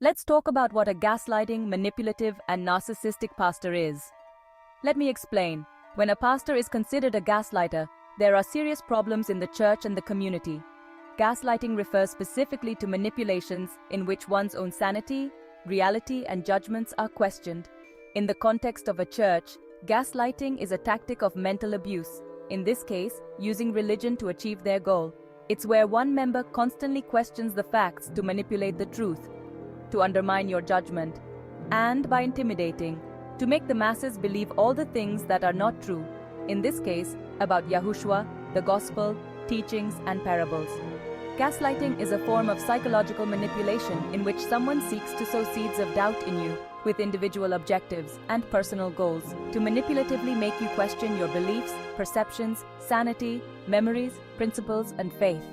Let's talk about what a gaslighting, manipulative, and narcissistic pastor is. Let me explain. When a pastor is considered a gaslighter, there are serious problems in the church and the community. Gaslighting refers specifically to manipulations in which one's own sanity, reality, and judgments are questioned. In the context of a church, gaslighting is a tactic of mental abuse, in this case, using religion to achieve their goal. It's where one member constantly questions the facts to manipulate the truth, to undermine your judgment, and by intimidating, to make the masses believe all the things that are not true, in this case, about Yahushua, the Gospel, teachings, and parables. Gaslighting is a form of psychological manipulation in which someone seeks to sow seeds of doubt in you with individual objectives and personal goals to manipulatively make you question your beliefs, perceptions, sanity, memories, principles, and faith.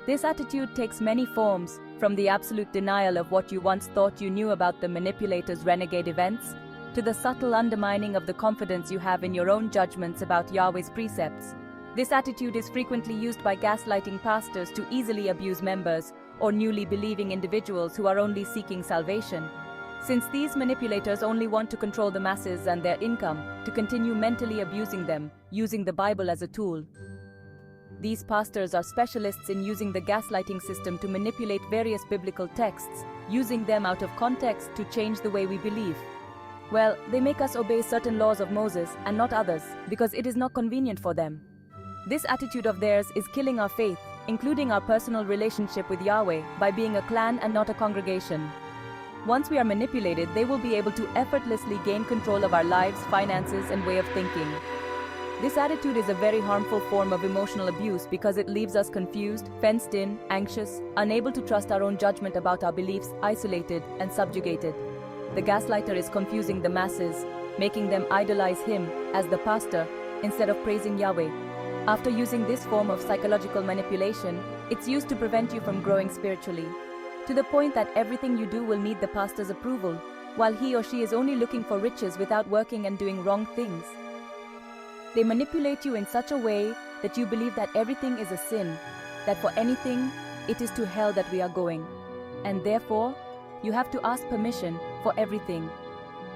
This attitude takes many forms, from the absolute denial of what you once thought you knew about the manipulator's renegade events, to the subtle undermining of the confidence you have in your own judgments about Yahweh's precepts. This attitude is frequently used by gaslighting pastors to easily abuse members or newly believing individuals who are only seeking salvation. Since these manipulators only want to control the masses and their income, to continue mentally abusing them, using the Bible as a tool. These pastors are specialists in using the gaslighting system to manipulate various biblical texts, using them out of context to change the way we believe. Well, they make us obey certain laws of Moses and not others, because it is not convenient for them. This attitude of theirs is killing our faith, including our personal relationship with Yahweh, by being a clan and not a congregation. Once we are manipulated, they will be able to effortlessly gain control of our lives, finances, and way of thinking. This attitude is a very harmful form of emotional abuse because it leaves us confused, fenced in, anxious, unable to trust our own judgment about our beliefs, isolated, and subjugated. The gaslighter is confusing the masses, making them idolize him as the pastor instead of praising Yahweh. After using this form of psychological manipulation, it's used to prevent you from growing spiritually, to the point that everything you do will need the pastor's approval, while he or she is only looking for riches without working and doing wrong things. They manipulate you in such a way that you believe that everything is a sin, that for anything, it is to hell that we are going, and therefore, you have to ask permission for everything.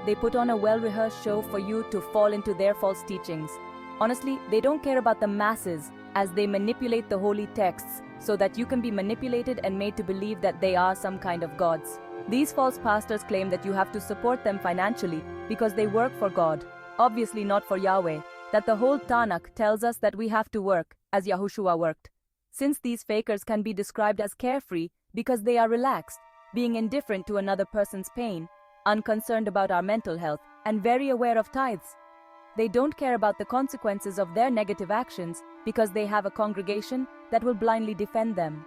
They put on a well-rehearsed show for you to fall into their false teachings. Honestly, they don't care about the masses as they manipulate the holy texts so that you can be manipulated and made to believe that they are some kind of gods. These false pastors claim that you have to support them financially because they work for God, obviously not for Yahweh, that the whole Tanakh tells us that we have to work, as Yahushua worked. Since these fakers can be described as carefree because they are relaxed, being indifferent to another person's pain, unconcerned about our mental health, and very aware of tithes. They don't care about the consequences of their negative actions because they have a congregation that will blindly defend them.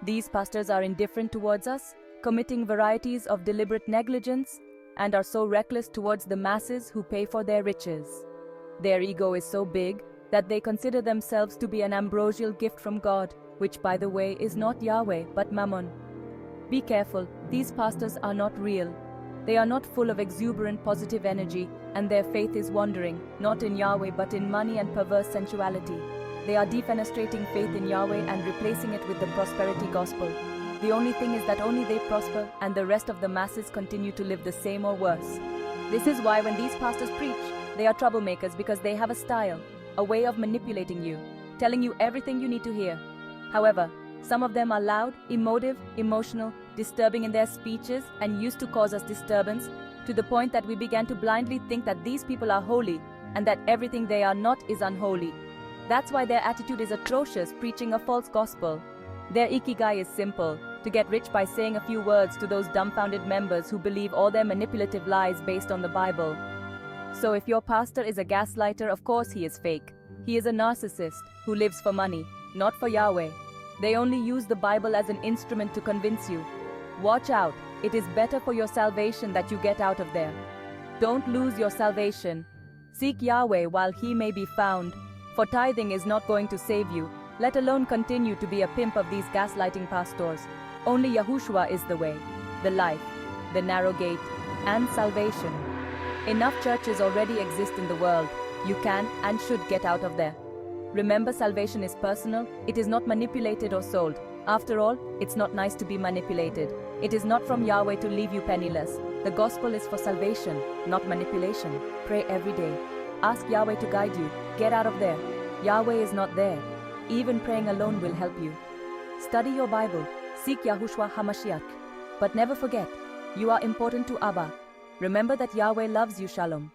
These pastors are indifferent towards us, committing varieties of deliberate negligence, and are so reckless towards the masses who pay for their riches. Their ego is so big that they consider themselves to be an ambrosial gift from God, which, by the way, is not Yahweh but Mammon. Be careful, these pastors are not real. They are not full of exuberant positive energy, and their faith is wandering, not in Yahweh but in money and perverse sensuality. They are defenestrating faith in Yahweh and replacing it with the prosperity gospel. The only thing is that only they prosper and the rest of the masses continue to live the same or worse. This is why when these pastors preach, they are troublemakers because they have a style, a way of manipulating you, telling you everything you need to hear. However, some of them are loud, emotive, emotional, disturbing in their speeches, and used to cause us disturbance, to the point that we began to blindly think that these people are holy, and that everything they are not is unholy. That's why their attitude is atrocious, preaching a false gospel. Their ikigai is simple, to get rich by saying a few words to those dumbfounded members who believe all their manipulative lies based on the Bible. So if your pastor is a gaslighter, of course he is fake. He is a narcissist who lives for money, not for Yahweh. They only use the Bible as an instrument to convince you. Watch out, it is better for your salvation that you get out of there. Don't lose your salvation. Seek Yahweh while he may be found, for tithing is not going to save you, let alone continue to be a pimp of these gaslighting pastors. Only Yahushua is the way, the life, the narrow gate, and salvation. Enough churches already exist in the world. You can and should get out of there. Remember, salvation is personal, it is not manipulated or sold. After all, it's not nice to be manipulated. It is not from Yahweh to leave you penniless. The gospel is for salvation, not manipulation. Pray every day. Ask Yahweh to guide you. Get out of there. Yahweh is not there. Even praying alone will help you. Study your Bible. Seek Yahushua HaMashiach. But never forget, you are important to Abba. Remember that Yahweh loves you. Shalom.